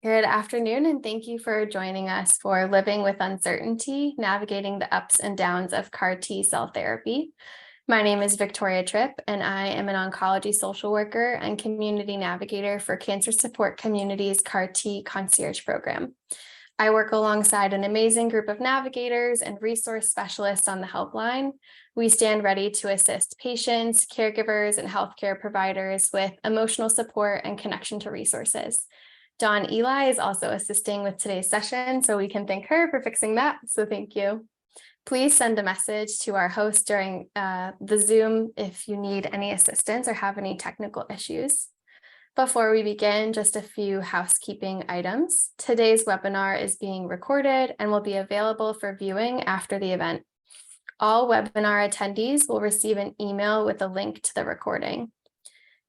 Good afternoon, and thank you for joining us for Living with Uncertainty, Navigating the Ups and Downs of CAR T Cell Therapy. My name is Victoria Tripp, and I am an oncology social worker and community navigator for Cancer Support Community's CAR T Concierge Program. I work alongside an amazing group of navigators and resource specialists on the helpline. We stand ready to assist patients, caregivers, and healthcare providers with emotional support and connection to resources. Dawn Eli is also assisting with today's session, so we can thank her for fixing that. So thank you. Please send a message to our host during the Zoom if you need any assistance or have any technical issues. Before we begin, just a few housekeeping items. Today's webinar is being recorded and will be available for viewing after the event. All webinar attendees will receive an email with a link to the recording.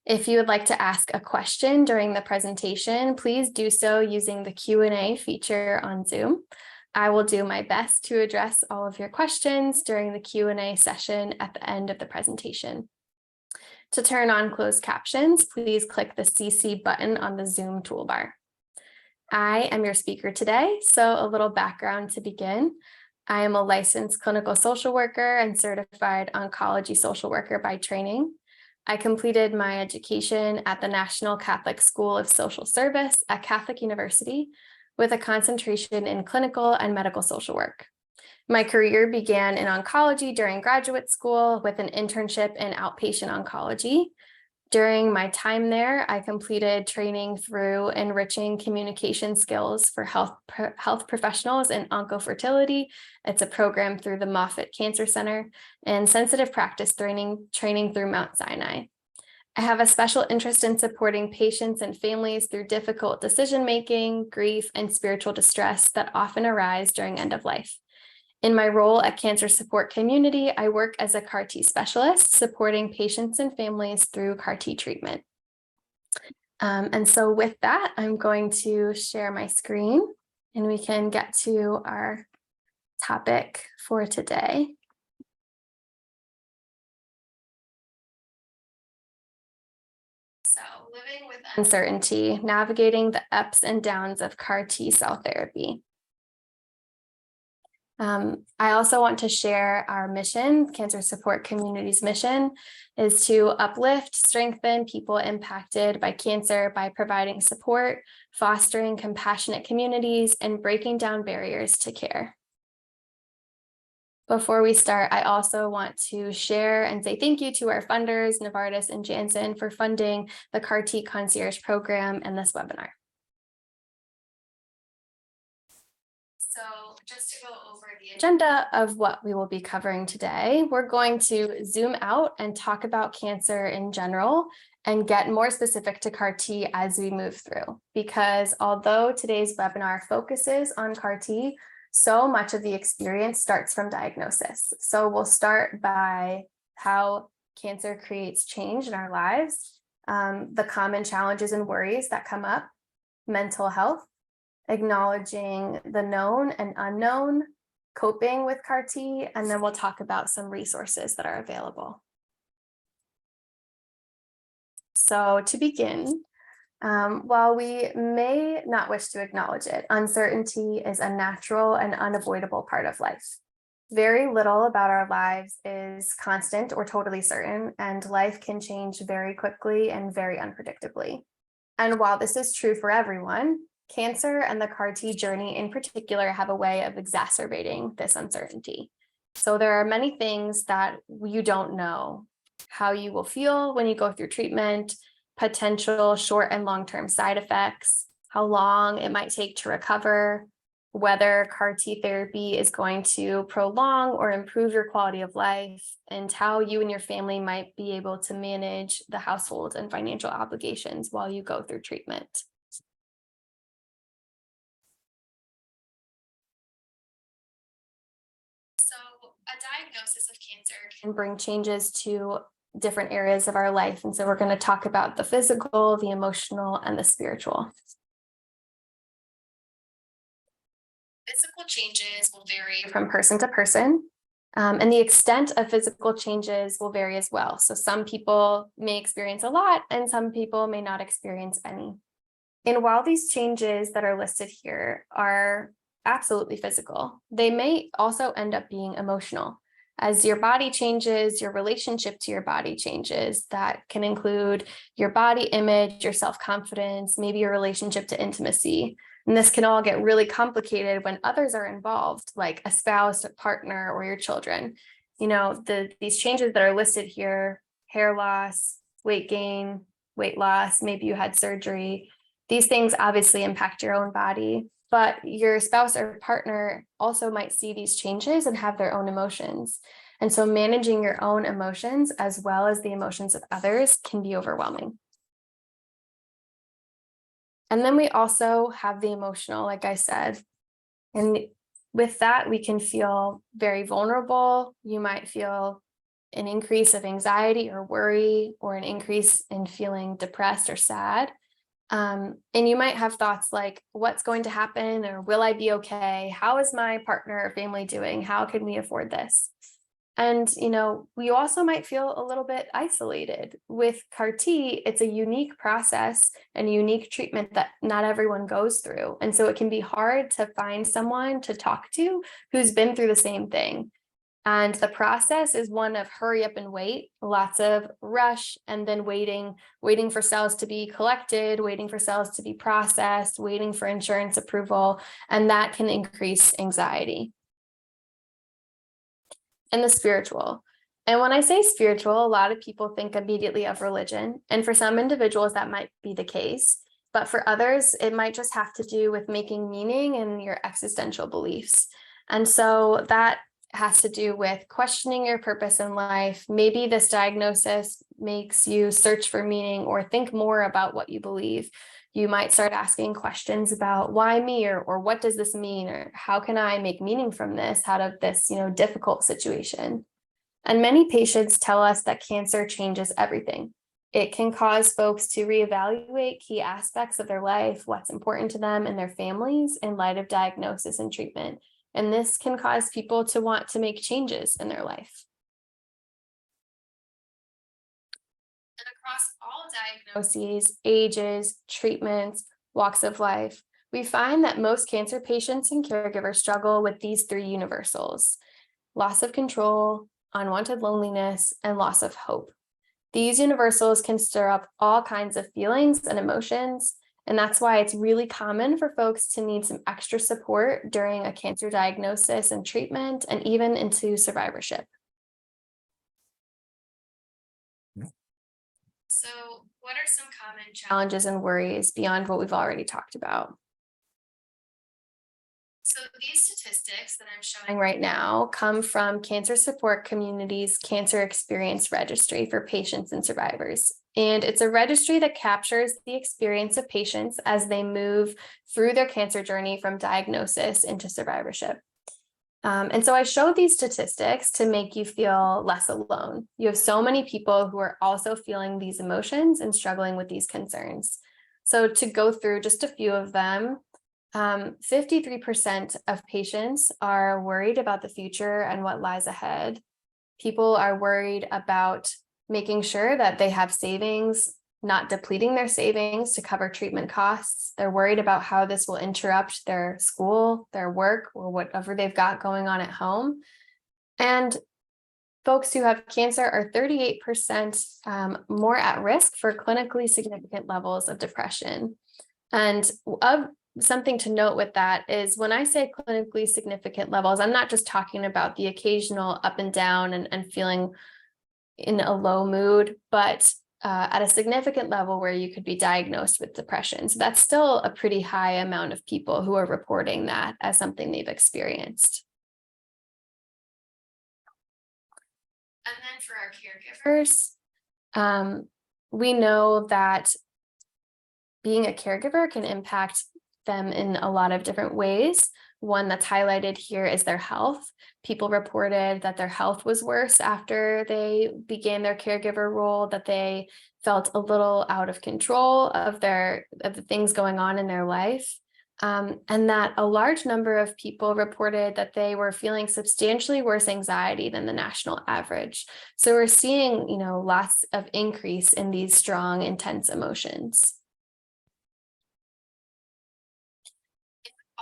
If you would like to ask a question during the presentation, please do so using the Q&A feature on Zoom. I will do my best to address all of your questions during the Q&A session at the end of the presentation. To turn on closed captions, please click the CC button on the Zoom toolbar. I am your speaker today, so a little background to begin. I am a licensed clinical social worker and certified oncology social worker by training. I completed my education at the National Catholic School of Social Service at Catholic University with a concentration in clinical and medical social work. My career began in oncology during graduate school with an internship in outpatient oncology. During my time there, I completed training through enriching communication skills for health professionals in oncofertility. It's a program through the Moffitt Cancer Center, and sensitive practice training through Mount Sinai. I have a special interest in supporting patients and families through difficult decision-making, grief, and spiritual distress that often arise during end of life. In my role at Cancer Support Community, I work as a CAR T specialist, supporting patients and families through CAR T treatment. And so with that, I'm going to share my screen and we can get to our topic for today. So, living with uncertainty, navigating the ups and downs of CAR T cell therapy. I also want to share our mission. Cancer Support Community's mission is to uplift, strengthen people impacted by cancer by providing support, fostering compassionate communities, and breaking down barriers to care. Before we start, I also want to share and say thank you to our funders, Novartis and Janssen, for funding the CAR T Concierge Program and this webinar. So just to go over the agenda of what we will be covering today, we're going to zoom out and talk about cancer in general and get more specific to CAR T as we move through. Because although today's webinar focuses on CAR T, so much of the experience starts from diagnosis. So we'll start by how cancer creates change in our lives, the common challenges and worries that come up, mental health, acknowledging the known and unknown, coping with CAR T, and then we'll talk about some resources that are available. So to begin, while we may not wish to acknowledge it, uncertainty is a natural and unavoidable part of life. Very little about our lives is constant or totally certain, and life can change very quickly and very unpredictably. And while this is true for everyone, cancer and the CAR T journey in particular have a way of exacerbating this uncertainty. So there are many things that you don't know: how you will feel when you go through treatment, potential short and long-term side effects, how long it might take to recover, whether CAR T therapy is going to prolong or improve your quality of life, and how you and your family might be able to manage the household and financial obligations while you go through treatment. So a diagnosis of cancer can bring changes to different areas of our life. And so we're going to talk about the physical, the emotional, and the spiritual. Physical changes will vary from person to person, and the extent of physical changes will vary as well. So some people may experience a lot, and some people may not experience any. And while these changes that are listed here are absolutely physical, they may also end up being emotional. As your body changes, your relationship to your body changes. That can include your body image, your self-confidence, maybe your relationship to intimacy. And this can all get really complicated when others are involved, like a spouse, a partner, or your children. These changes that are listed here, hair loss, weight gain, weight loss, maybe you had surgery. These things obviously impact your own body, but your spouse or partner also might see these changes and have their own emotions. And so managing your own emotions as well as the emotions of others can be overwhelming. And then we also have the emotional, like I said, and with that, we can feel very vulnerable. You might feel an increase of anxiety or worry, or an increase in feeling depressed or sad. And you might have thoughts like, what's going to happen? Or will I be okay? How is my partner or family doing? How can we afford this? And, we also might feel a little bit isolated. With CAR-T, it's a unique process and unique treatment that not everyone goes through. And so it can be hard to find someone to talk to who's been through the same thing. And the process is one of hurry up and wait, lots of rush, and then waiting for cells to be collected, waiting for cells to be processed, waiting for insurance approval, and that can increase anxiety. And the spiritual. And when I say spiritual, a lot of people think immediately of religion. And for some individuals, that might be the case. But for others, it might just have to do with making meaning in your existential beliefs. And so that has to do with questioning your purpose in life. Maybe this diagnosis makes you search for meaning or think more about what you believe. You might start asking questions about why me, or what does this mean, or how can I make meaning from this out of this, difficult situation. And many patients tell us that cancer changes everything. It can cause folks to reevaluate key aspects of their life, what's important to them and their families in light of diagnosis and treatment. And this can cause people to want to make changes in their life. And across all diagnoses, ages, treatments, walks of life, we find that most cancer patients and caregivers struggle with these three universals: loss of control, unwanted loneliness, and loss of hope. These universals can stir up all kinds of feelings and emotions, and that's why it's really common for folks to need some extra support during a cancer diagnosis and treatment, and even into survivorship. So, what are some common challenges and worries beyond what we've already talked about? So these statistics that I'm showing right now come from Cancer Support Community's Cancer Experience Registry for patients and survivors. And it's a registry that captures the experience of patients as they move through their cancer journey from diagnosis into survivorship. And so I show these statistics to make you feel less alone. You have so many people who are also feeling these emotions and struggling with these concerns. So to go through just a few of them, 53% of patients are worried about the future and what lies ahead. People are worried about making sure that they have savings, not depleting their savings to cover treatment costs. They're worried about how this will interrupt their school, their work, or whatever they've got going on at home. And folks who have cancer are 38% more at risk for clinically significant levels of depression. And something to note with that is when I say clinically significant levels, I'm not just talking about the occasional up and down and feeling in a low mood, but at a significant level where you could be diagnosed with depression. So that's still a pretty high amount of people who are reporting that as something they've experienced. And then for our caregivers, we know that being a caregiver can impact them in a lot of different ways. One that's highlighted here is their health. People reported that their health was worse after they began their caregiver role, that they felt a little out of control of the things going on in their life. And that a large number of people reported that they were feeling substantially worse anxiety than the national average. So we're seeing, lots of increase in these strong, intense emotions.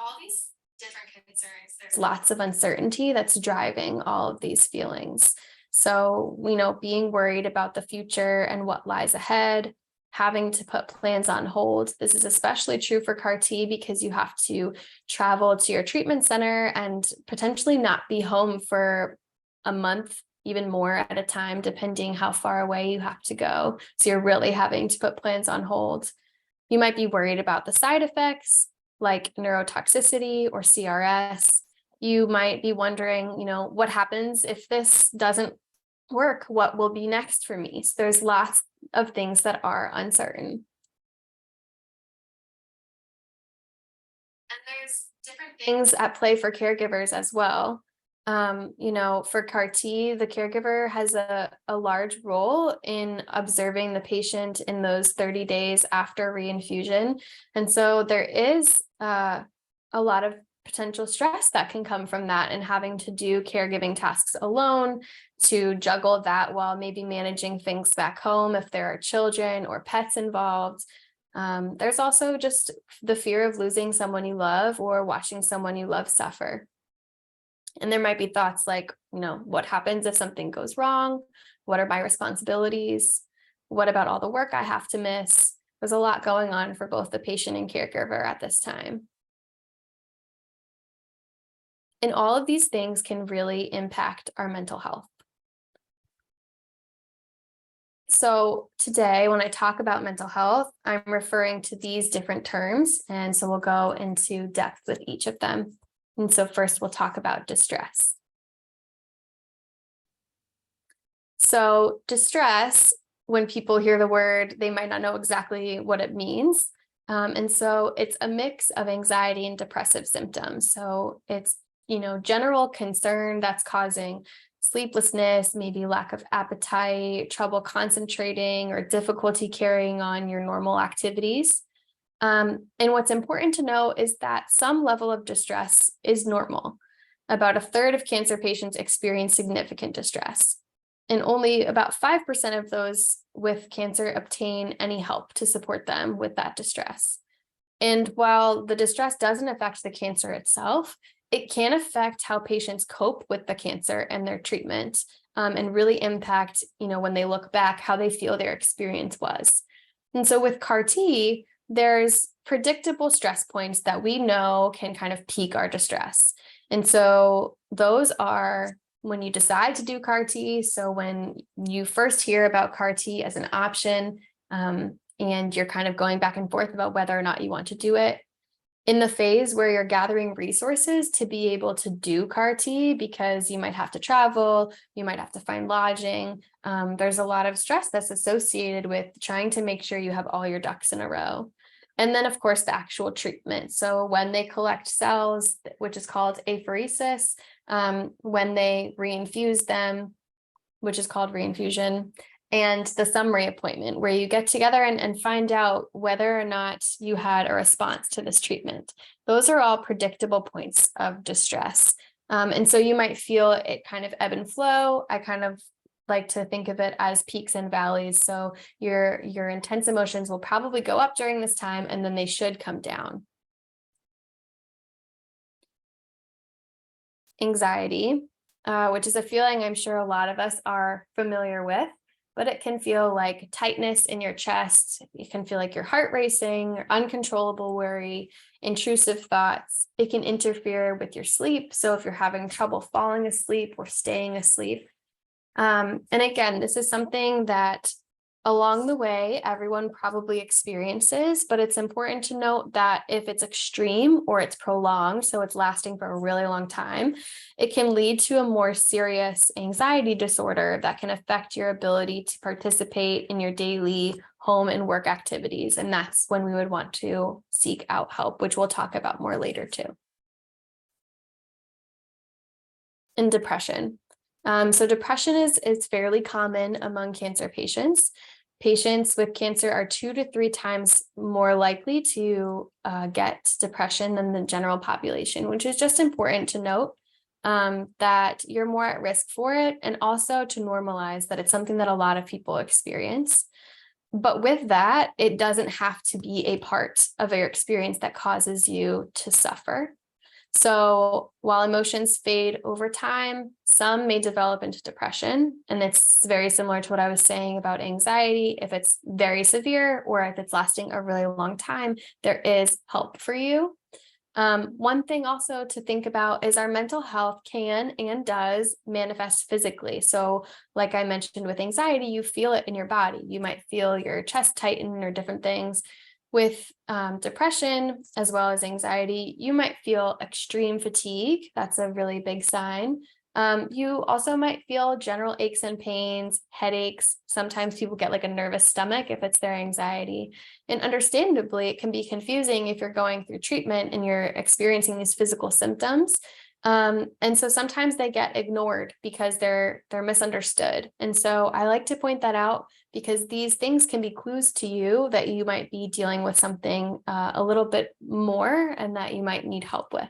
all these different concerns, there's lots of uncertainty that's driving all of these feelings. So, being worried about the future and what lies ahead, having to put plans on hold. This is especially true for CAR T because you have to travel to your treatment center and potentially not be home for a month, even more at a time, depending how far away you have to go. So you're really having to put plans on hold. You might be worried about the side effects like neurotoxicity or CRS. You might be wondering, what happens if this doesn't work? What will be next for me? So there's lots of things that are uncertain. And there's different things at play for caregivers as well. For CAR T, the caregiver has a large role in observing the patient in those 30 days after reinfusion. And so there is a lot of potential stress that can come from that and having to do caregiving tasks alone, to juggle that while maybe managing things back home if there are children or pets involved. There's also just the fear of losing someone you love or watching someone you love suffer. And there might be thoughts like, what happens if something goes wrong? What are my responsibilities? What about all the work I have to miss? There's a lot going on for both the patient and caregiver at this time. And all of these things can really impact our mental health. So today, when I talk about mental health, I'm referring to these different terms. And so we'll go into depth with each of them. And so first we'll talk about distress. So distress, when people hear the word, they might not know exactly what it means. And so it's a mix of anxiety and depressive symptoms. So it's, general concern that's causing sleeplessness, maybe lack of appetite, trouble concentrating, or difficulty carrying on your normal activities. And what's important to know is that some level of distress is normal. About a third of cancer patients experience significant distress, and only about 5% of those with cancer obtain any help to support them with that distress. And while the distress doesn't affect the cancer itself, it can affect how patients cope with the cancer and their treatment, and really impact, when they look back, how they feel their experience was. And so with CAR T, there's predictable stress points that we know can kind of peak our distress. And so those are when you decide to do CAR T. So when you first hear about CAR T as an option, and you're kind of going back and forth about whether or not you want to do it, in the phase where you're gathering resources to be able to do CAR T, because you might have to travel, you might have to find lodging. There's a lot of stress that's associated with trying to make sure you have all your ducks in a row. And then, of course, the actual treatment. So when they collect cells, which is called apheresis, when they reinfuse them, which is called reinfusion, and the summary appointment, where you get together and find out whether or not you had a response to this treatment. Those are all predictable points of distress. And so you might feel it kind of ebb and flow. I kind of like to think of it as peaks and valleys. So your intense emotions will probably go up during this time, and then they should come down. Anxiety, which is a feeling I'm sure a lot of us are familiar with, but it can feel like tightness in your chest. It can feel like your heart racing, or uncontrollable worry, intrusive thoughts. It can interfere with your sleep. So if you're having trouble falling asleep or staying asleep. And again, this is something that along the way, everyone probably experiences, but it's important to note that if it's extreme or it's prolonged, so it's lasting for a really long time, it can lead to a more serious anxiety disorder that can affect your ability to participate in your daily home and work activities. And that's when we would want to seek out help, which we'll talk about more later too. And depression. So depression is fairly common among cancer patients. Patients with cancer are 2 to 3 times more likely to get depression than the general population, which is just important to note, that you're more at risk for it, and also to normalize that it's something that a lot of people experience. But with that, it doesn't have to be a part of your experience that causes you to suffer. So while emotions fade over time, some may develop into depression. And it's very similar to what I was saying about anxiety. If it's very severe or if it's lasting a really long time, there is help for you. One thing also to think about is our mental health can and does manifest physically. So like I mentioned with anxiety, you feel it in your body. You might feel your chest tighten or different things. With depression as well as anxiety, you might feel extreme fatigue. That's a really big sign. You also might feel general aches and pains, headaches. Sometimes people get like a nervous stomach if it's their anxiety. And understandably, it can be confusing if you're going through treatment and you're experiencing these physical symptoms. And so sometimes they get ignored because they're misunderstood. And so I like to point that out because these things can be clues to you that you might be dealing with something a little bit more and that you might need help with.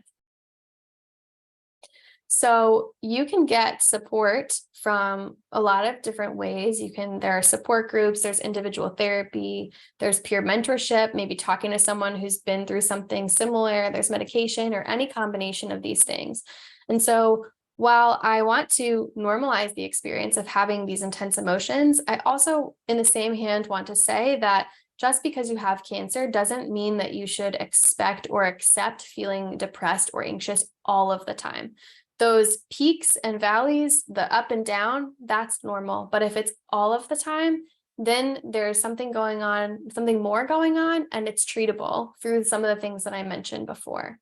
So you can get support from a lot of different ways. There are support groups, there's individual therapy, there's peer mentorship, maybe talking to someone who's been through something similar, there's medication or any combination of these things. And so while I want to normalize the experience of having these intense emotions, I also, in the same hand, want to say that just because you have cancer doesn't mean that you should expect or accept feeling depressed or anxious all of the time. Those peaks and valleys, the up and down, that's normal. But if it's all of the time, then there's something going on, something more going on, and it's treatable through some of the things that I mentioned before.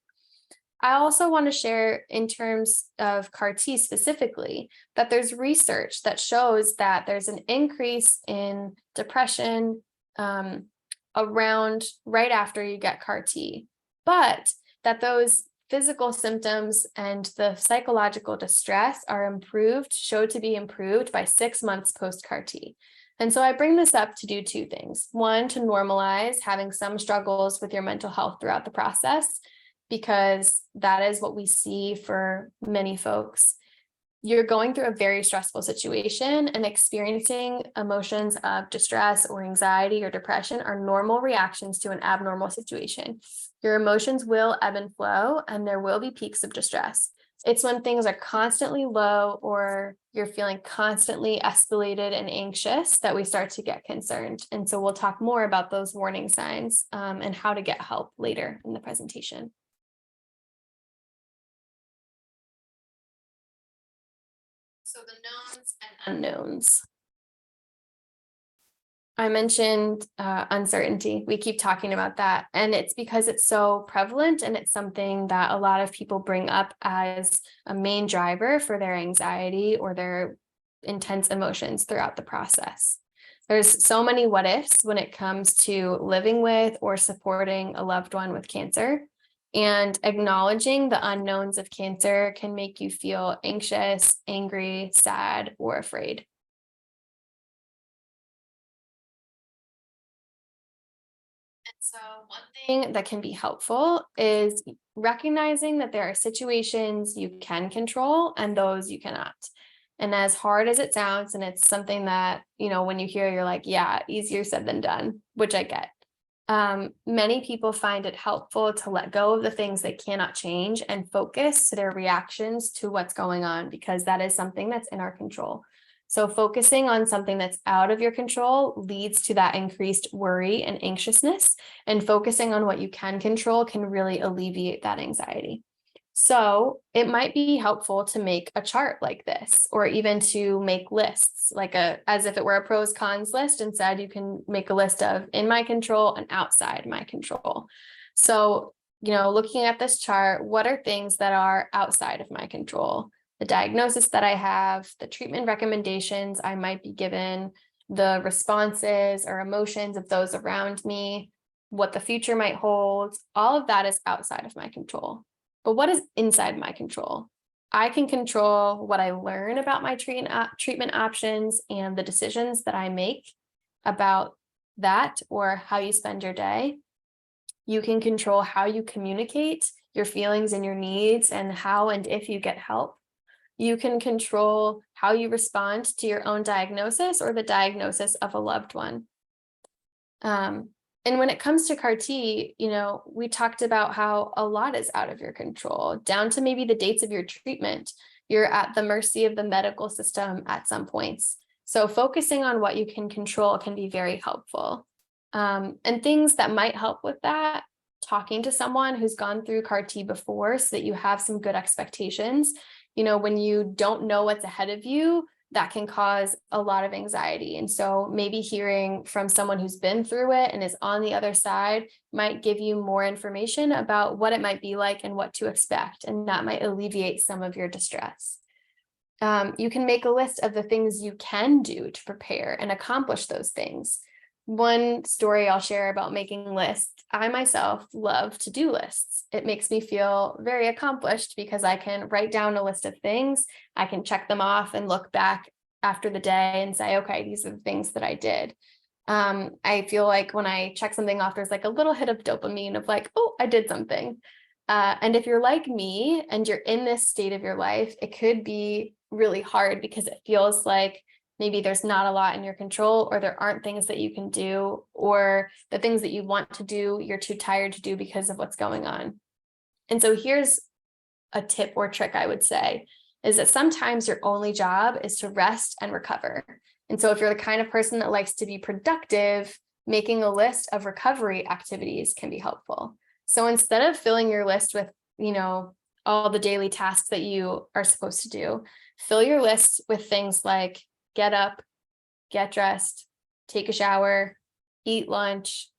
I also want to share in terms of CAR-T specifically, that there's research that shows that there's an increase in depression around right after you get CAR-T, but that those physical symptoms and the psychological distress are showed to be improved by 6 months post CAR-T. And so I bring this up to do two things. One, to normalize having some struggles with your mental health throughout the process, because that is what we see for many folks. You're going through a very stressful situation, and experiencing emotions of distress or anxiety or depression are normal reactions to an abnormal situation. Your emotions will ebb and flow, and there will be peaks of distress. It's when things are constantly low or you're feeling constantly escalated and anxious that we start to get concerned. And so we'll talk more about those warning signs and how to get help later in the presentation. So the knowns and unknowns. I mentioned uncertainty. We keep talking about that, and it's because it's so prevalent, and it's something that a lot of people bring up as a main driver for their anxiety or their intense emotions throughout the process. There's so many what ifs when it comes to living with or supporting a loved one with cancer. And acknowledging the unknowns of cancer can make you feel anxious, angry, sad, or afraid. And so one thing that can be helpful is recognizing that there are situations you can control and those you cannot. And as hard as it sounds, and it's something that, when you hear, you're like, yeah, easier said than done, which I get. Many people find it helpful to let go of the things they cannot change and focus to their reactions to what's going on, because that is something that's in our control. So focusing on something that's out of your control leads to that increased worry and anxiousness, and focusing on what you can control can really alleviate that anxiety. So it might be helpful to make a chart like this, or even to make lists, as if it were a pros cons list. Instead, you can make a list of in my control and outside my control. So, looking at this chart, what are things that are outside of my control? The diagnosis that I have, the treatment recommendations I might be given, the responses or emotions of those around me, what the future might hold. All of that is outside of my control. But what is inside my control? I can control what I learn about my treatment options and the decisions that I make about that, or how you spend your day. You can control how you communicate your feelings and your needs, and how and if you get help. You can control how you respond to your own diagnosis or the diagnosis of a loved one. And when it comes to CAR-T, we talked about how a lot is out of your control, down to maybe the dates of your treatment. You're at the mercy of the medical system at some points. So focusing on what you can control can be very helpful. And things that might help with that, talking to someone who's gone through CAR-T before so that you have some good expectations. When you don't know what's ahead of you, that can cause a lot of anxiety. And so maybe hearing from someone who's been through it and is on the other side might give you more information about what it might be like and what to expect. And that might alleviate some of your distress. You can make a list of the things you can do to prepare and accomplish those things. One story I'll share about making lists. I myself love to-do lists. It makes me feel very accomplished because I can write down a list of things. I can check them off and look back after the day and say, okay, these are the things that I did. I feel like when I check something off, there's like a little hit of dopamine of like, oh, I did something. And if you're like me and you're in this state of your life, it could be really hard because it feels like maybe there's not a lot in your control, or there aren't things that you can do, or the things that you want to do, you're too tired to do because of what's going on. And so here's a tip or trick I would say, is that sometimes your only job is to rest and recover. And so if you're the kind of person that likes to be productive, making a list of recovery activities can be helpful. So instead of filling your list with, all the daily tasks that you are supposed to do, fill your list with things like get up, get dressed, take a shower, eat lunch,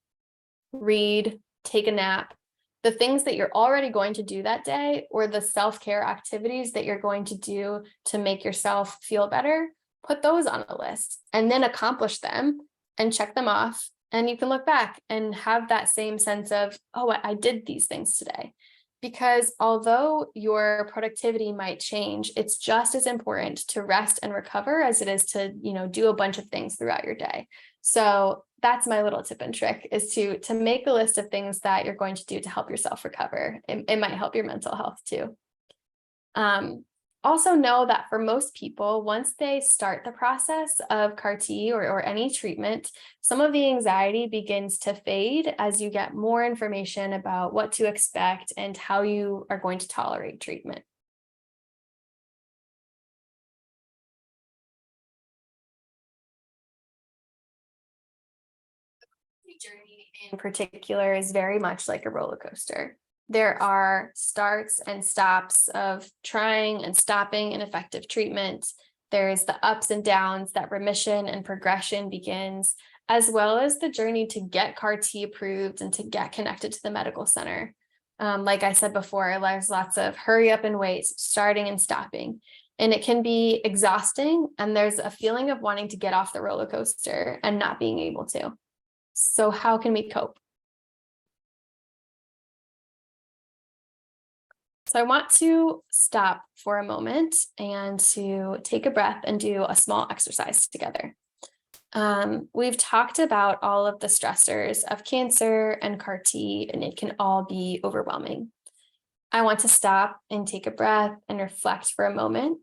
read, take a nap. The things that you're already going to do that day, or the self-care activities that you're going to do to make yourself feel better, put those on a list and then accomplish them and check them off. And you can look back and have that same sense of, oh, I did these things today. Because although your productivity might change, it's just as important to rest and recover as it is to, do a bunch of things throughout your day. So that's my little tip and trick, is to make a list of things that you're going to do to help yourself recover. It might help your mental health too. Also know that for most people, once they start the process of CAR-T or any treatment, some of the anxiety begins to fade as you get more information about what to expect and how you are going to tolerate treatment. The journey in particular is very much like a roller coaster. There are starts and stops of trying and stopping ineffective treatment. There's the ups and downs that remission and progression begins, as well as the journey to get CAR-T approved and to get connected to the medical center. Like I said before, there's lots of hurry up and wait, starting and stopping. And it can be exhausting, and there's a feeling of wanting to get off the roller coaster and not being able to. So how can we cope? So I want to stop for a moment and to take a breath and do a small exercise together. We've talked about all of the stressors of cancer and CAR-T, and it can all be overwhelming. I want to stop and take a breath and reflect for a moment.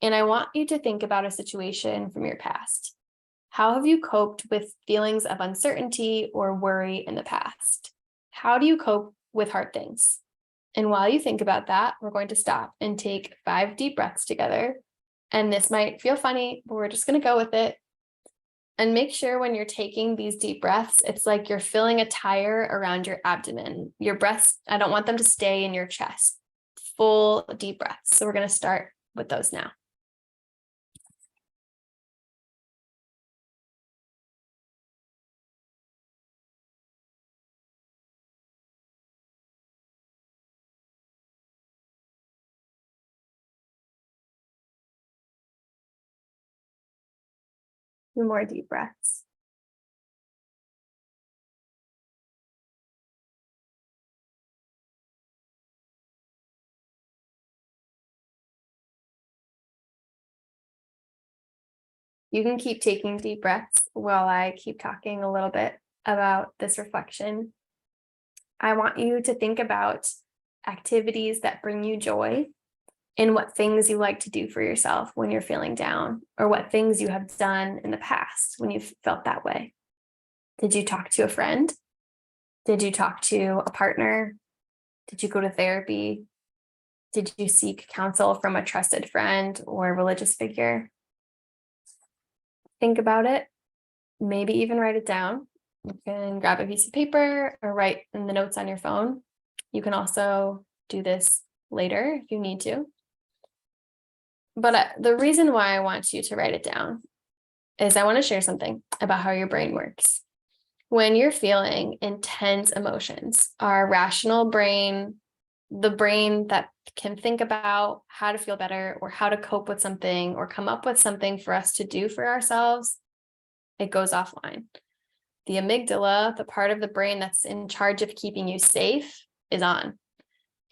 And I want you to think about a situation from your past. How have you coped with feelings of uncertainty or worry in the past? How do you cope with hard things? And while you think about that, we're going to stop and take 5 deep breaths together. And this might feel funny, but we're just going to go with it. And make sure when you're taking these deep breaths, it's like you're filling a tire around your abdomen. Your breaths, I don't want them to stay in your chest. Full deep breaths. So we're going to start with those now. Two more deep breaths. You can keep taking deep breaths while I keep talking a little bit about this reflection. I want you to think about activities that bring you joy and what things you like to do for yourself when you're feeling down, or what things you have done in the past when you've felt that way. Did you talk to a friend? Did you talk to a partner? Did you go to therapy? Did you seek counsel from a trusted friend or religious figure? Think about it. Maybe even write it down. You can grab a piece of paper or write in the notes on your phone. You can also do this later if you need to. But the reason why I want you to write it down is I want to share something about how your brain works. When you're feeling intense emotions, our rational brain, the brain that can think about how to feel better or how to cope with something or come up with something for us to do for ourselves, it goes offline. The amygdala, the part of the brain that's in charge of keeping you safe, is on.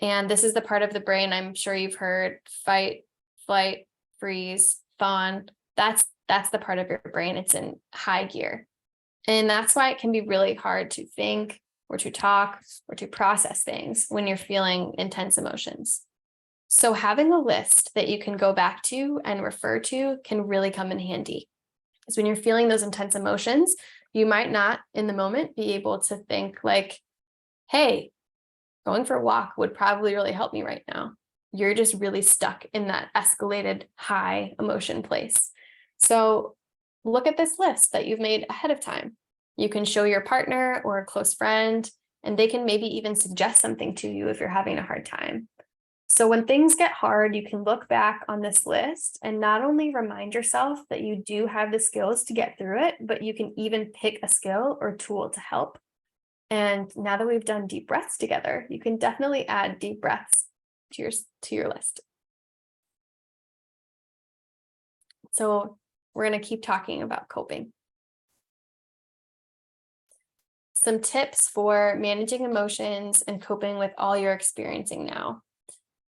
And this is the part of the brain I'm sure you've heard: fight, flight, freeze, fawn. That's the part of your brain. It's in high gear. And that's why it can be really hard to think or to talk or to process things when you're feeling intense emotions. So having a list that you can go back to and refer to can really come in handy. Because when you're feeling those intense emotions, you might not in the moment be able to think like, hey, going for a walk would probably really help me right now. You're just really stuck in that escalated high emotion place. So look at this list that you've made ahead of time. You can show your partner or a close friend, and they can maybe even suggest something to you if you're having a hard time. So when things get hard, you can look back on this list and not only remind yourself that you do have the skills to get through it, but you can even pick a skill or tool to help. And now that we've done deep breaths together, you can definitely add deep breaths to your list. So we're going to keep talking about coping. Some tips for managing emotions and coping with all you're experiencing now.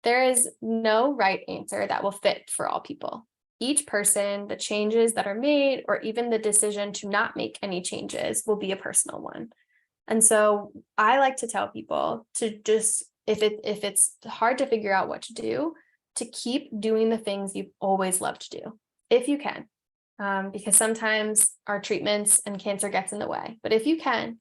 There is no right answer that will fit for all people. Each person, the changes that are made, or even the decision to not make any changes will be a personal one. And so I like to tell people to just, if it's hard to figure out what to do, to keep doing the things you've always loved to do, if you can, because sometimes our treatments and cancer gets in the way. But if you can,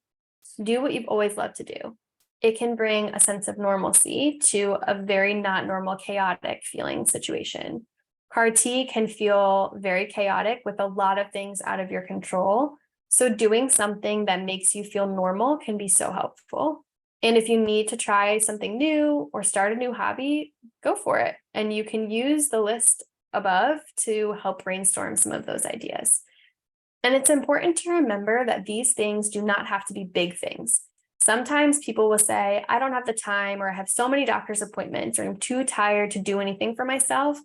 do what you've always loved to do. It can bring a sense of normalcy to a very not normal, chaotic feeling situation. CAR-T can feel very chaotic with a lot of things out of your control. So doing something that makes you feel normal can be so helpful. And if you need to try something new or start a new hobby, go for it. And you can use the list above to help brainstorm some of those ideas. And it's important to remember that these things do not have to be big things. Sometimes people will say, I don't have the time, or I have so many doctor's appointments, or I'm too tired to do anything for myself.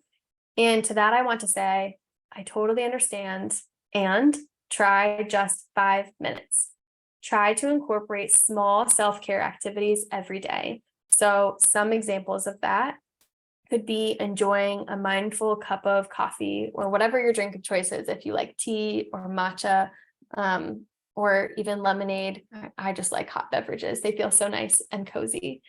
And to that, I want to say, I totally understand. And try just 5 minutes. Try to incorporate small self-care activities every day. So some examples of that could be enjoying a mindful cup of coffee or whatever your drink of choice is. If you like tea or matcha, or even lemonade. I just like hot beverages. They feel so nice and cozy.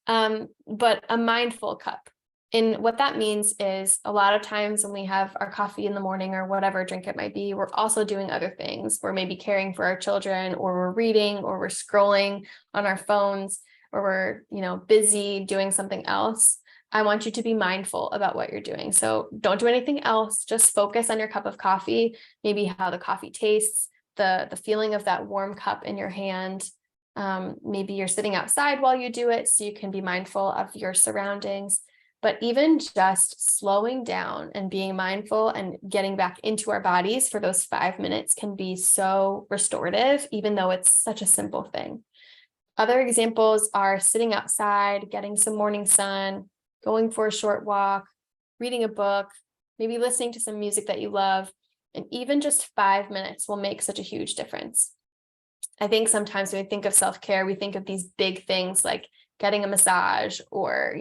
But a mindful cup. And what that means is a lot of times when we have our coffee in the morning or whatever drink it might be, we're also doing other things. We're maybe caring for our children, or we're reading, or we're scrolling on our phones, or we're, busy doing something else. I want you to be mindful about what you're doing. So don't do anything else. Just focus on your cup of coffee, maybe how the coffee tastes, the feeling of that warm cup in your hand. Maybe you're sitting outside while you do it, so you can be mindful of your surroundings. But even just slowing down and being mindful and getting back into our bodies for those 5 minutes can be so restorative, even though it's such a simple thing. Other examples are sitting outside, getting some morning sun, going for a short walk, reading a book, maybe listening to some music that you love. And even just 5 minutes will make such a huge difference. I think sometimes when we think of self-care, we think of these big things like getting a massage or,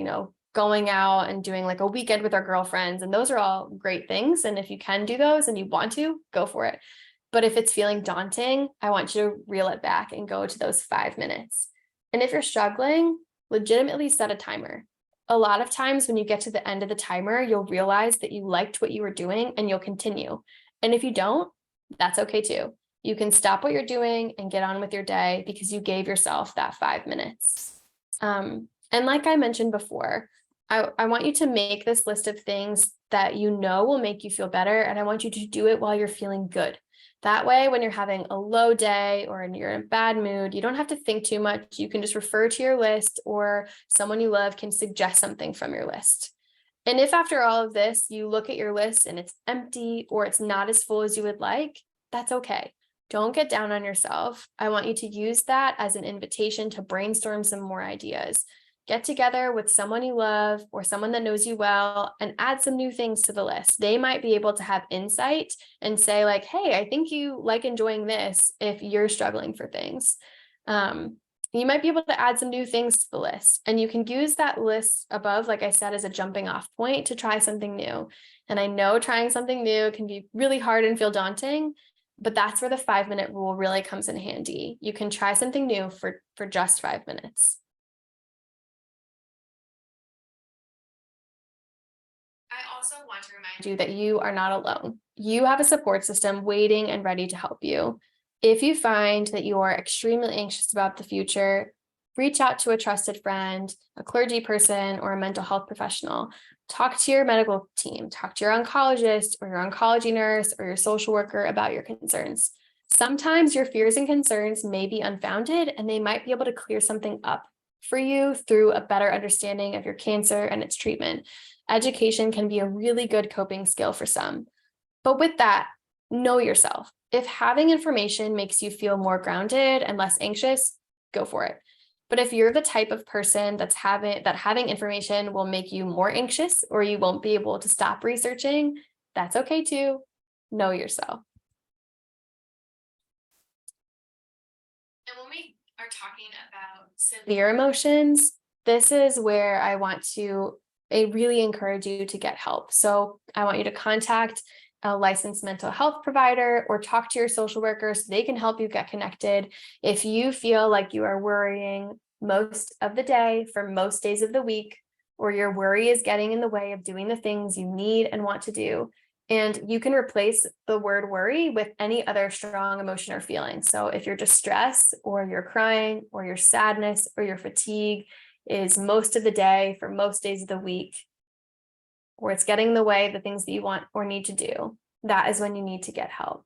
going out and doing like a weekend with our girlfriends. And those are all great things. And if you can do those and you want to, go for it. But if it's feeling daunting, I want you to reel it back and go to those 5 minutes. And if you're struggling, legitimately set a timer. A lot of times when you get to the end of the timer, you'll realize that you liked what you were doing and you'll continue. And if you don't, that's okay too. You can stop what you're doing and get on with your day because you gave yourself that 5 minutes. And like I mentioned before, I want you to make this list of things that you know will make you feel better, and I want you to do it while you're feeling good. That way, when you're having a low day or you're in a bad mood, you don't have to think too much. You can just refer to your list, or someone you love can suggest something from your list. And if after all of this, you look at your list and it's empty or it's not as full as you would like, that's okay. Don't get down on yourself. I want you to use that as an invitation to brainstorm some more ideas. Get together with someone you love or someone that knows you well and add some new things to the list. They might be able to have insight and say like, hey, I think you like enjoying this if you're struggling for things. You might be able to add some new things to the list, and you can use that list above, like I said, as a jumping off point to try something new. And I know trying something new can be really hard and feel daunting, but that's where the 5-minute rule really comes in handy. You can try something new for just 5 minutes. I also want to remind you that you are not alone. You have a support system waiting and ready to help you. If you find that you are extremely anxious about the future, reach out to a trusted friend, a clergy person, or a mental health professional. Talk to your medical team, talk to your oncologist or your oncology nurse or your social worker about your concerns. Sometimes your fears and concerns may be unfounded, and they might be able to clear something up for you through a better understanding of your cancer and its treatment. Education can be a really good coping skill for some. But with that, know yourself. If having information makes you feel more grounded and less anxious, go for it. But if you're the type of person that having information will make you more anxious, or you won't be able to stop researching, that's okay too. Know yourself. And when we are talking about severe emotions, this is where I want to really encourage you to get help. So I want you to contact a licensed mental health provider or talk to your social worker so they can help you get connected. If you feel like you are worrying most of the day for most days of the week, or your worry is getting in the way of doing the things you need and want to do, and you can replace the word worry with any other strong emotion or feeling. So if your distress or your crying or your sadness or your fatigue is most of the day for most days of the week, or it's getting in the way of the things that you want or need to do, that is when you need to get help.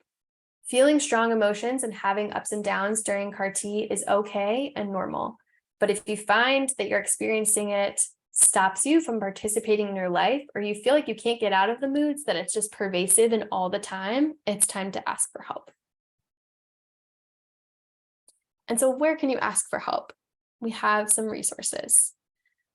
Feeling strong emotions and having ups and downs during CAR-T is okay and normal. But if you find that you're experiencing it stops you from participating in your life, or you feel like you can't get out of the moods, that it's just pervasive and all the time, it's time to ask for help. And so where can you ask for help? We have some resources.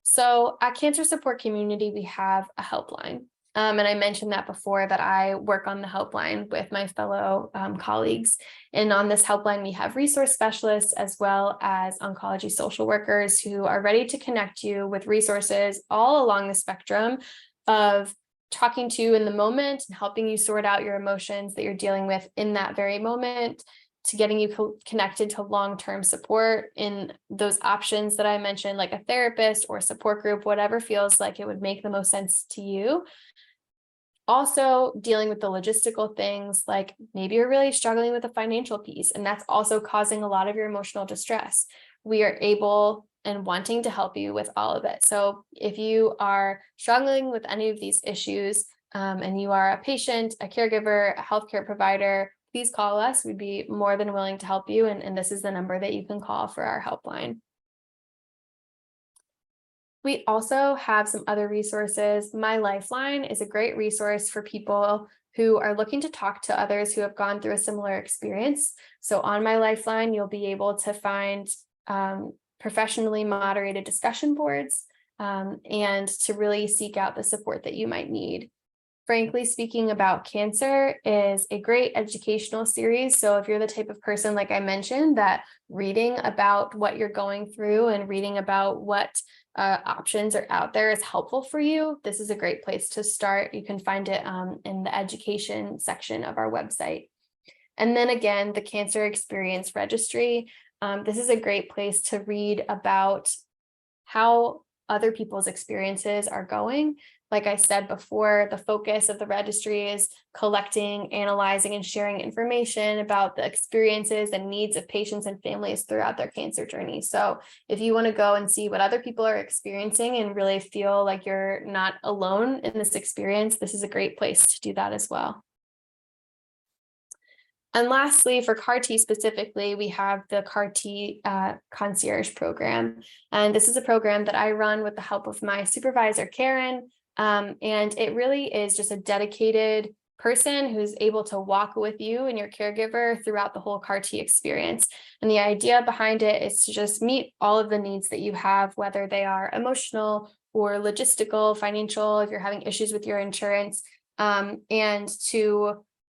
So at Cancer Support Community, we have a helpline. And I mentioned that before, that I work on the helpline with my fellow colleagues. And on this helpline, we have resource specialists as well as oncology social workers who are ready to connect you with resources all along the spectrum of talking to you in the moment and helping you sort out your emotions that you're dealing with in that very moment, to getting you connected to long-term support in those options that I mentioned, like a therapist or a support group, whatever feels like it would make the most sense to you. Also dealing with the logistical things, like maybe you're really struggling with the financial piece, and that's also causing a lot of your emotional distress. We are able and wanting to help you with all of it. So if you are struggling with any of these issues, and you are a patient, a caregiver, a healthcare provider, please call us. We'd be more than willing to help you. And this is the number that you can call for our helpline. We also have some other resources. My Lifeline is a great resource for people who are looking to talk to others who have gone through a similar experience. So on My Lifeline, you'll be able to find professionally moderated discussion boards and to really seek out the support that you might need. Frankly Speaking About Cancer is a great educational series. So if you're the type of person, like I mentioned, that reading about what you're going through and reading about what options are out there is helpful for you, this is a great place to start. You can find it in the education section of our website. And then again, the Cancer Experience Registry. This is a great place to read about how other people's experiences are going. Like I said before, the focus of the registry is collecting, analyzing, and sharing information about the experiences and needs of patients and families throughout their cancer journey. So if you want to go and see what other people are experiencing and really feel like you're not alone in this experience, this is a great place to do that as well. And lastly, for CAR-T specifically, we have the CAR-T concierge program. And this is a program that I run with the help of my supervisor, Karen. And it really is just a dedicated person who's able to walk with you and your caregiver throughout the whole CAR-T experience. And the idea behind it is to just meet all of the needs that you have, whether they are emotional or logistical, financial, if you're having issues with your insurance, and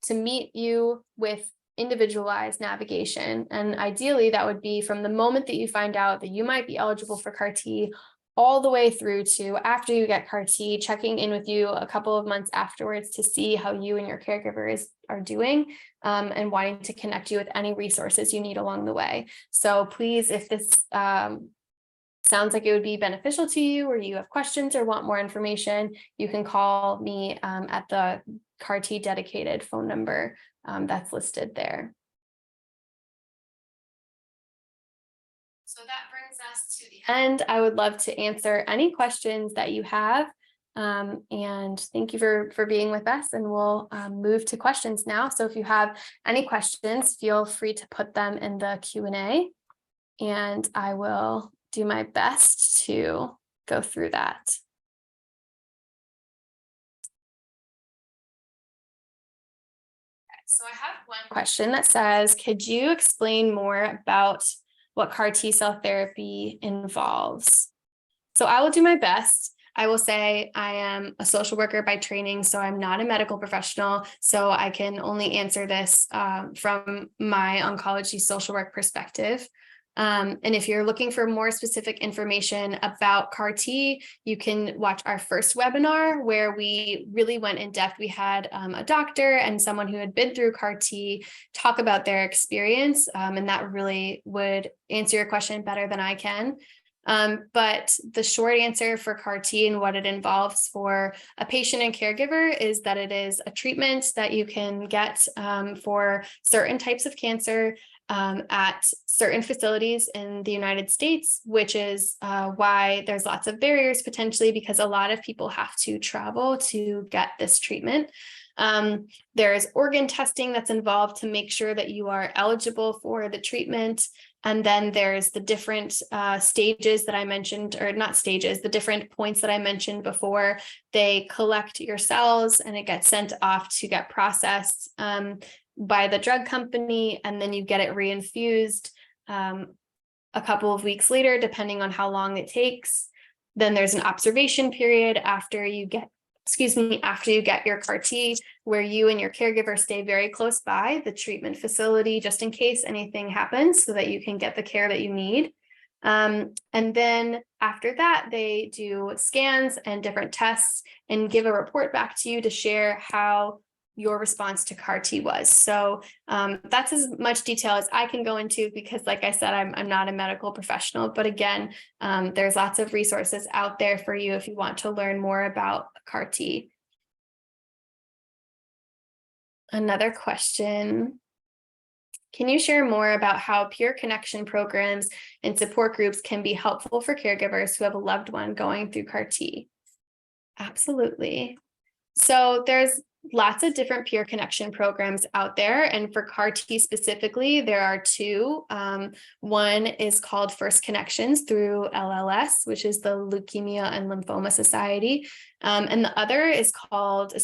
to meet you with individualized navigation. And ideally, that would be from the moment that you find out that you might be eligible for CAR-T all the way through to after you get CAR-T, checking in with you a couple of months afterwards to see how you and your caregivers are doing, and wanting to connect you with any resources you need along the way. So please, if this sounds like it would be beneficial to you, or you have questions or want more information, you can call me at the CAR-T dedicated phone number that's listed there. So that brings us to the end. I would love to answer any questions that you have. And thank you for being with us, and we'll move to questions now. So if you have any questions, feel free to put them in the Q&A, and I will do my best to go through that. So I have one question that says, could you explain more about what CAR-T cell therapy involves? So I will do my best. I will say I am a social worker by training, so I'm not a medical professional. So I can only answer this from my oncology social work perspective. And if you're looking for more specific information about CAR-T, you can watch our first webinar where we really went in depth. We had a doctor and someone who had been through CAR-T talk about their experience, and that really would answer your question better than I can. But the short answer for CAR-T and what it involves for a patient and caregiver is that it is a treatment that you can get for certain types of cancer at certain facilities in the United States, which is why there's lots of barriers potentially, because a lot of people have to travel to get this treatment. There's organ testing that's involved to make sure that you are eligible for the treatment. And then there's the different stages that I mentioned, or not stages, the different points that I mentioned before. They collect your cells and it gets sent off to get processed by the drug company, and then you get it reinfused a couple of weeks later, depending on how long it takes. Then there's an observation period after you get your CAR-T, where you and your caregiver stay very close by the treatment facility just in case anything happens, so that you can get the care that you need. And then after that, they do scans and different tests and give a report back to you to share how your response to CAR-T was. So that's as much detail as I can go into, because like I said, I'm not a medical professional, but again, there's lots of resources out there for you if you want to learn more about CAR-T. Another question. Can you share more about how peer connection programs and support groups can be helpful for caregivers who have a loved one going through CAR-T? Absolutely. So there's lots of different peer connection programs out there. And for CAR-T specifically, there are two. One is called First Connections through LLS, which is the Leukemia and Lymphoma Society. And the other is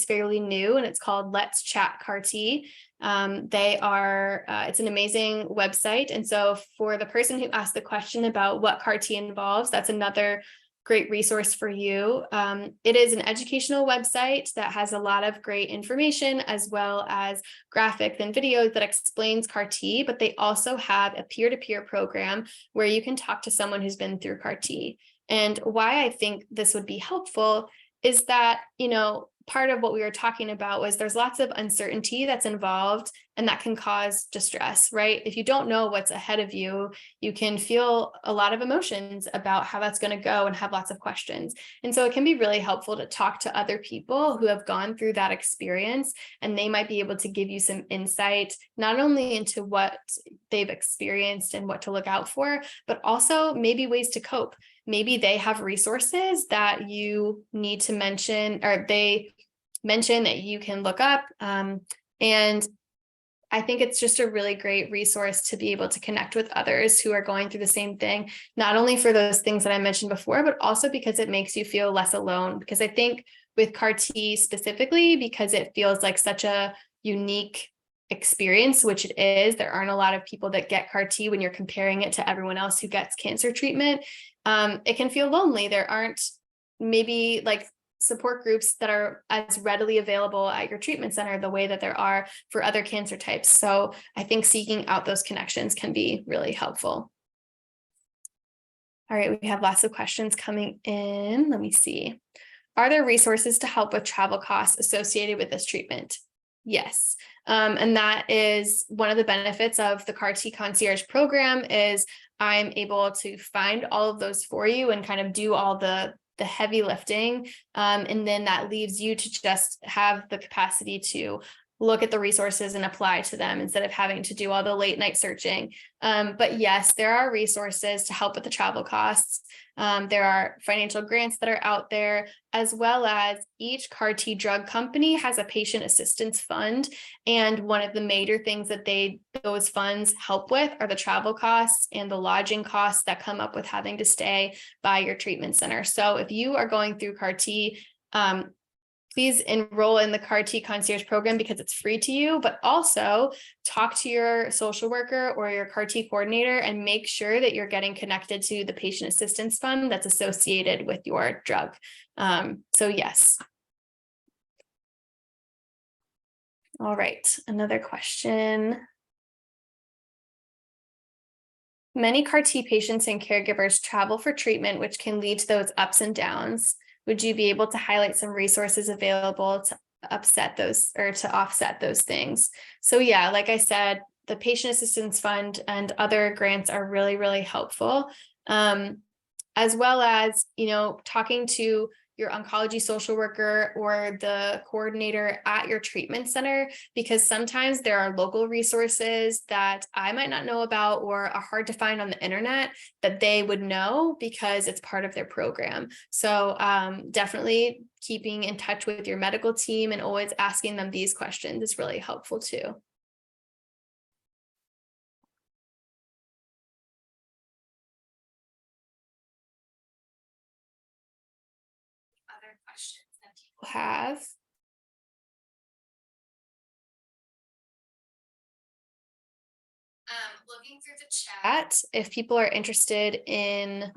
fairly new, and it's called Let's Chat CAR-T. It's an amazing website. And so for the person who asked the question about what CAR-T involves, that's another great resource for you. It is an educational website that has a lot of great information, as well as graphics and videos that explains CAR-T, but they also have a peer-to-peer program where you can talk to someone who's been through CAR-T. And why I think this would be helpful is that, part of what we were talking about was there's lots of uncertainty that's involved, and that can cause distress, right? If you don't know what's ahead of you, you can feel a lot of emotions about how that's going to go and have lots of questions. And so it can be really helpful to talk to other people who have gone through that experience, and they might be able to give you some insight, not only into what they've experienced and what to look out for, but also maybe ways to cope. Maybe they have resources that you need to mention, or they mention that you can look up. And I think it's just a really great resource to be able to connect with others who are going through the same thing, not only for those things that I mentioned before, but also because it makes you feel less alone. Because I think with CAR-T specifically, because it feels like such a unique experience, which it is, there aren't a lot of people that get CAR-T when you're comparing it to everyone else who gets cancer treatment. It can feel lonely. There aren't maybe like support groups that are as readily available at your treatment center the way that there are for other cancer types. So I think seeking out those connections can be really helpful. All right, we have lots of questions coming in. Let me see. Are there resources to help with travel costs associated with this treatment? Yes. And that is one of the benefits of the CAR-T concierge program is I'm able to find all of those for you and kind of do all the heavy lifting. And then that leaves you to just have the capacity to look at the resources and apply to them instead of having to do all the late night searching. But yes, there are resources to help with the travel costs. There are financial grants that are out there, as well as each CAR-T drug company has a patient assistance fund. And one of the major things that those funds help with are the travel costs and the lodging costs that come up with having to stay by your treatment center. So if you are going through CAR-T, please enroll in the CAR-T concierge program because it's free to you, but also talk to your social worker or your CAR-T coordinator and make sure that you're getting connected to the patient assistance fund that's associated with your drug. So yes. All right, another question. Many CAR-T patients and caregivers travel for treatment, which can lead to those ups and downs. Would you be able to highlight some resources available to offset those things? So yeah, like I said, the patient assistance fund and other grants are really, really helpful. As well as, talking to your oncology social worker or the coordinator at your treatment center, because sometimes there are local resources that I might not know about or are hard to find on the internet that they would know because it's part of their program. So definitely keeping in touch with your medical team and always asking them these questions is really helpful too. Other questions that people have. Looking through the chat, if people are interested in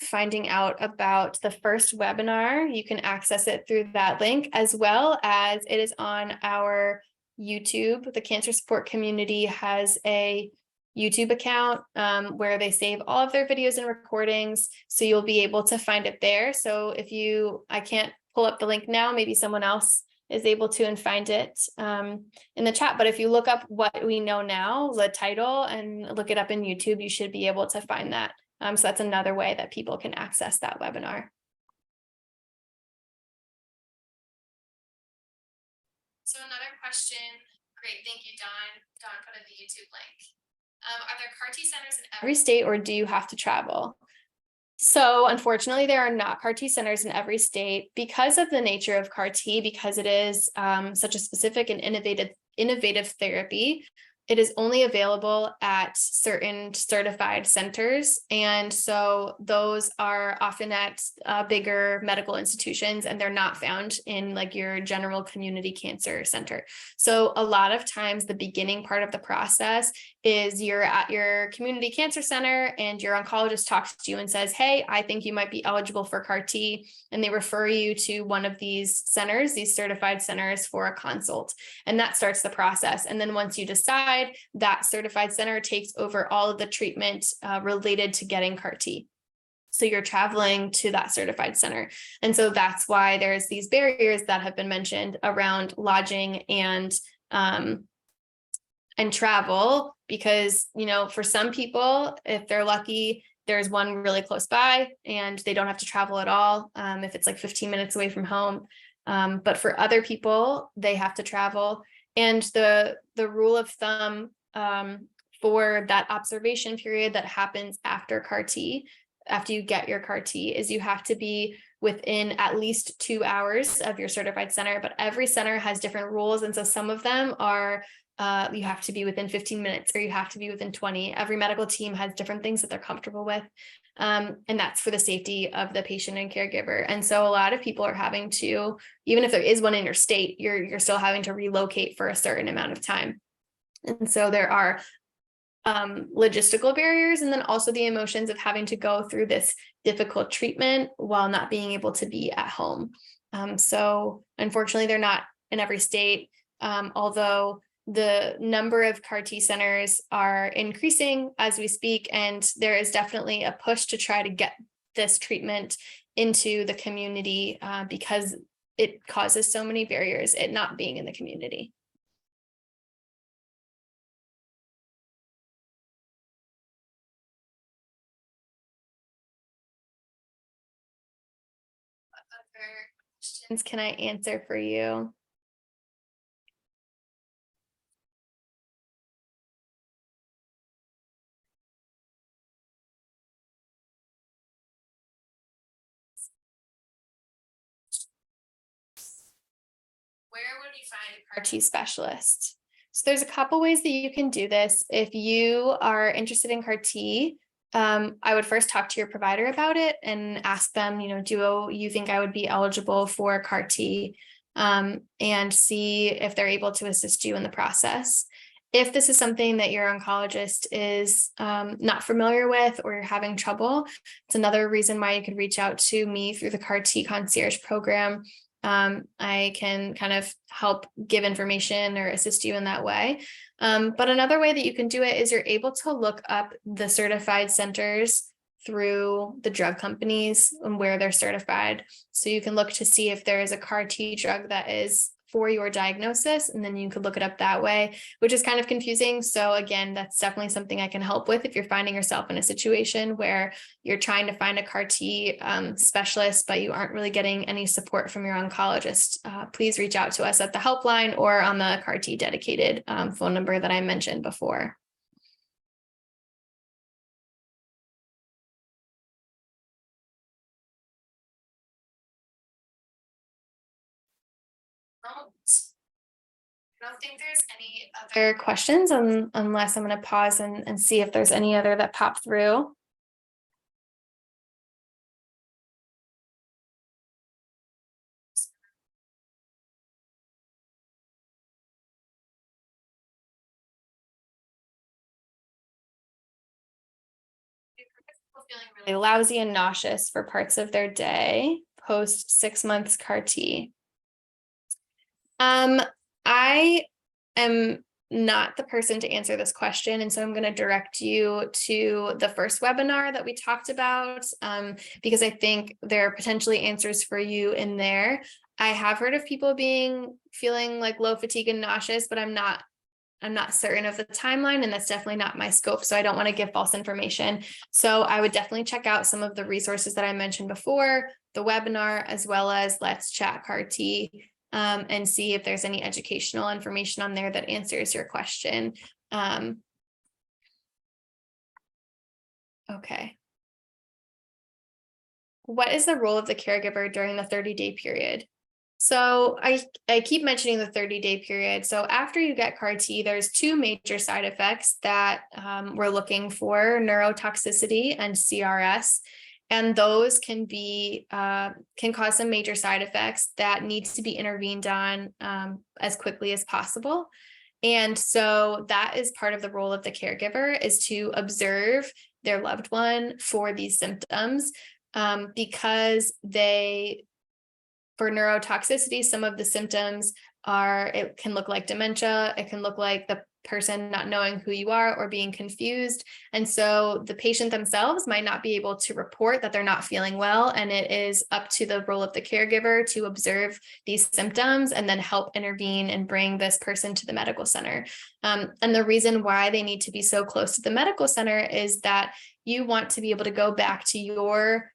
finding out about the first webinar, you can access it through that link, as well as it is on our YouTube. The cancer support community has a YouTube account where they save all of their videos and recordings. So you'll be able to find it there. So I can't pull up the link now, maybe someone else is able to and find it in the chat. But if you look up what we know now, the title, and look it up in YouTube, you should be able to find that. So that's another way that people can access that webinar. So another question. Great, thank you, Dawn. Dawn put in the YouTube link. Are there CAR-T centers in every state, or do you have to travel? So unfortunately, there are not CAR-T centers in every state because of the nature of CAR-T, because it is such a specific and innovative therapy. It is only available at certain certified centers. And so those are often at bigger medical institutions, and they're not found in like your general community cancer center. So a lot of times the beginning part of the process is you're at your community cancer center and your oncologist talks to you and says, hey, I think you might be eligible for CAR-T. And they refer you to one of these centers, these certified centers, for a consult. And that starts the process. And then once you decide, that certified center takes over all of the treatment related to getting CAR-T. So you're traveling to that certified center. And so that's why there's these barriers that have been mentioned around lodging and travel, because, for some people, if they're lucky, there's one really close by and they don't have to travel at all. If it's like 15 minutes away from home. But for other people, they have to travel. And the rule of thumb for that observation period that happens after CAR-T, after you get your CAR-T, is you have to be within at least 2 hours of your certified center. But every center has different rules. And so some of them are you have to be within 15 minutes or you have to be within 20. Every medical team has different things that they're comfortable with. And that's for the safety of the patient and caregiver. And so a lot of people are having to, even if there is one in your state, you're still having to relocate for a certain amount of time. And so there are logistical barriers, and then also the emotions of having to go through this difficult treatment while not being able to be at home. So unfortunately, they're not in every state, although the number of CAR-T centers are increasing as we speak, and there is definitely a push to try to get this treatment into the community because it causes so many barriers, it not being in the community. What other questions can I answer for you? Where would you find a CAR-T specialist? So there's a couple ways that you can do this. If you are interested in CAR-T, I would first talk to your provider about it and ask them, do you think I would be eligible for CAR-T, and see if they're able to assist you in the process. If this is something that your oncologist is not familiar with or you're having trouble, it's another reason why you could reach out to me through the CAR-T concierge program. I can kind of help give information or assist you in that way. But another way that you can do it is you're able to look up the certified centers through the drug companies and where they're certified. So you can look to see if there is a CAR-T drug that is for your diagnosis, and then you could look it up that way, which is kind of confusing. So again, that's definitely something I can help with if you're finding yourself in a situation where you're trying to find a CAR-T specialist, but you aren't really getting any support from your oncologist. Please reach out to us at the helpline or on the CAR-T dedicated phone number that I mentioned before. I don't think there's any other questions unless I'm going to pause and see if there's any other that pop through. Feeling really lousy and nauseous for parts of their day post 6 months CAR-T. I am not the person to answer this question, and so I'm going to direct you to the first webinar that we talked about, because I think there are potentially answers for you in there. I have heard of people feeling like low fatigue and nauseous, but I'm not certain of the timeline, and that's definitely not my scope. So I don't want to give false information. So I would definitely check out some of the resources that I mentioned before, the webinar, as well as Let's Chat CAR-T, and see if there's any educational information on there that answers your question. Okay. What is the role of the caregiver during the 30-day period? So I keep mentioning the 30-day period. So after you get CAR-T, there's two major side effects that we're looking for: neurotoxicity and CRS. And those can cause some major side effects that needs to be intervened on as quickly as possible. And so that is part of the role of the caregiver, is to observe their loved one for these symptoms, because for neurotoxicity, some of the symptoms it can look like dementia. It can look like the person not knowing who you are or being confused. And so the patient themselves might not be able to report that they're not feeling well. And it is up to the role of the caregiver to observe these symptoms and then help intervene and bring this person to the medical center. And the reason why they need to be so close to the medical center is that you want to be able to go back to your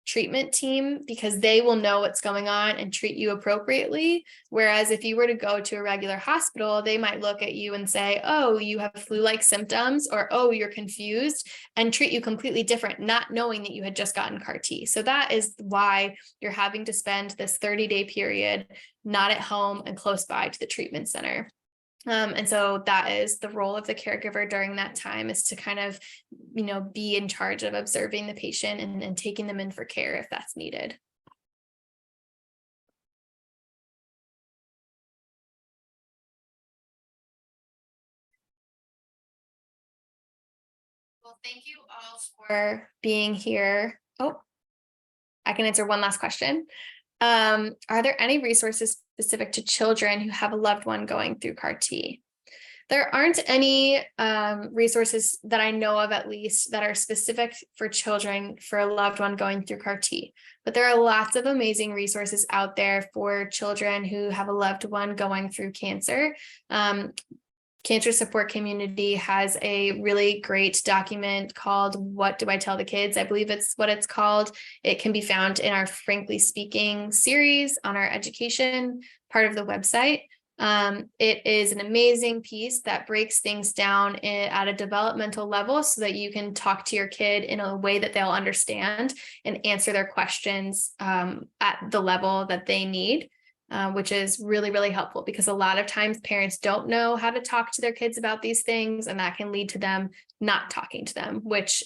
treatment team because they will know what's going on and treat you appropriately. Whereas if you were to go to a regular hospital, they might look at you and say, oh, you have flu-like symptoms, or, oh, you're confused, and treat you completely different, not knowing that you had just gotten CAR T. So that is why you're having to spend this 30-day period not at home and close by to the treatment center. And so that is the role of the caregiver during that time, is to kind of, be in charge of observing the patient and taking them in for care if that's needed. Well, thank you all for being here. Oh, I can answer one last question. Are there any resources specific to children who have a loved one going through CAR T? There aren't any resources that I know of, at least, that are specific for children for a loved one going through CAR T. But there are lots of amazing resources out there for children who have a loved one going through cancer. Cancer Support Community has a really great document called What Do I Tell the Kids? I believe it's what it's called. It can be found in our Frankly Speaking series on our education part of the website. It is an amazing piece that breaks things down at a developmental level so that you can talk to your kid in a way that they'll understand and answer their questions at the level that they need. Which is really, really helpful, because a lot of times parents don't know how to talk to their kids about these things, and that can lead to them not talking to them, which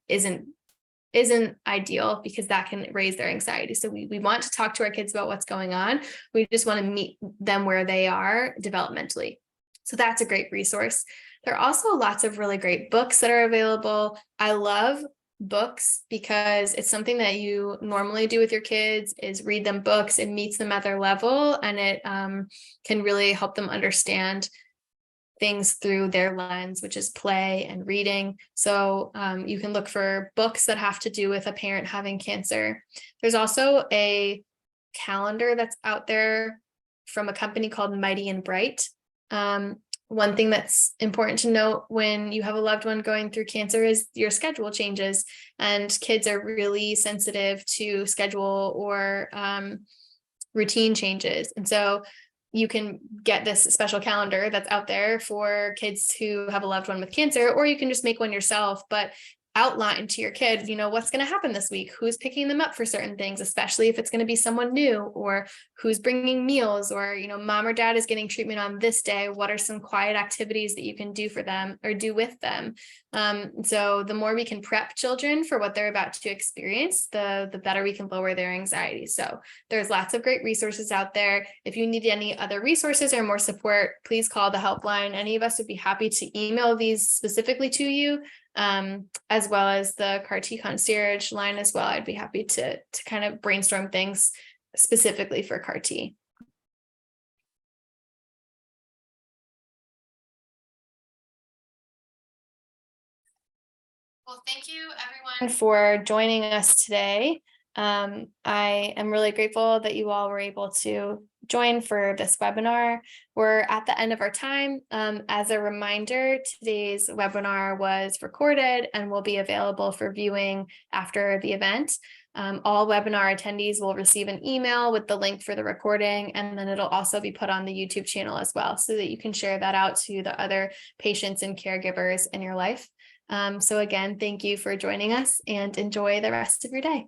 isn't ideal, because that can raise their anxiety. So we want to talk to our kids about what's going on. We just want to meet them where they are developmentally. So that's a great resource. There are also lots of really great books that are available. I love books because it's something that you normally do with your kids, is read them books. It meets them at their level, and it can really help them understand things through their lens, which is play and reading. So you can look for books that have to do with a parent having cancer. There's also a calendar that's out there from a company called Mighty and Bright. One thing that's important to note when you have a loved one going through cancer is your schedule changes, and kids are really sensitive to schedule or routine changes. And so you can get this special calendar that's out there for kids who have a loved one with cancer, or you can just make one yourself, but outline to your kid, what's going to happen this week, who's picking them up for certain things, especially if it's going to be someone new, or who's bringing meals, or, mom or dad is getting treatment on this day. What are some quiet activities that you can do for them or do with them? So the more we can prep children for what they're about to experience, the better we can lower their anxiety. So there's lots of great resources out there. If you need any other resources or more support, please call the helpline. Any of us would be happy to email these specifically to you, as well as the CAR T concierge line as well. I'd be happy to kind of brainstorm things specifically for CAR T. Well, thank you everyone for joining us today. I am really grateful that you all were able to join for this webinar. We're at the end of our time. As a reminder, today's webinar was recorded and will be available for viewing after the event. All webinar attendees will receive an email with the link for the recording, and then it'll also be put on the YouTube channel as well, so that you can share that out to the other patients and caregivers in your life. So again, thank you for joining us, and enjoy the rest of your day.